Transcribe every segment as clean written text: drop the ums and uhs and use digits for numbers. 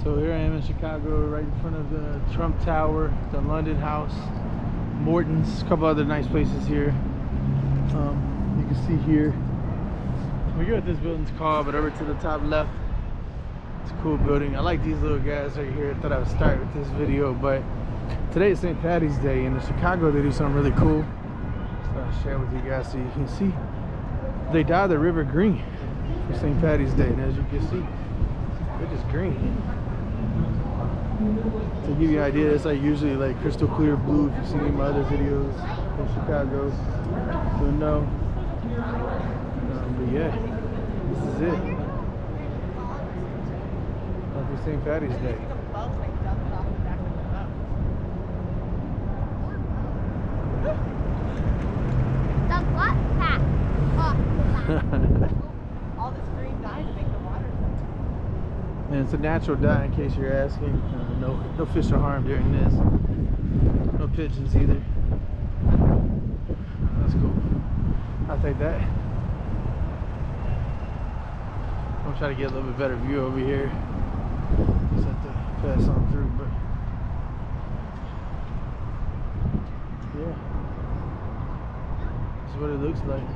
So here I am in Chicago, right in front of the Trump Tower, the London House, Morton's, a couple other nice places here. You can see here, I forget what this building's called, but over to the top left, it's a cool building. I like these little guys right here. I thought I would start with this video, but today is St. Patty's Day, and in Chicago they do something really cool. So I'll share with you guys so you can see. They dye the river green for St. Patty's Day, and as you can see, they're just green. To give you an idea, it's like usually like crystal clear blue. If you've seen any of my other videos from Chicago, you'll know. But yeah, this is it. Happy St. Patty's Day. All this green dye to make the water. And it's a natural dye, in case you're asking. No fish are harmed during this. No pigeons either. That's cool. I'll take that. I'm trying to get a little bit better view over here. Just have to pass on through, but yeah, this is what it looks like.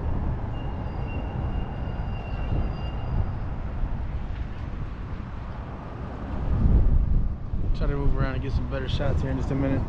Try to move around and get some better shots here in just a minute.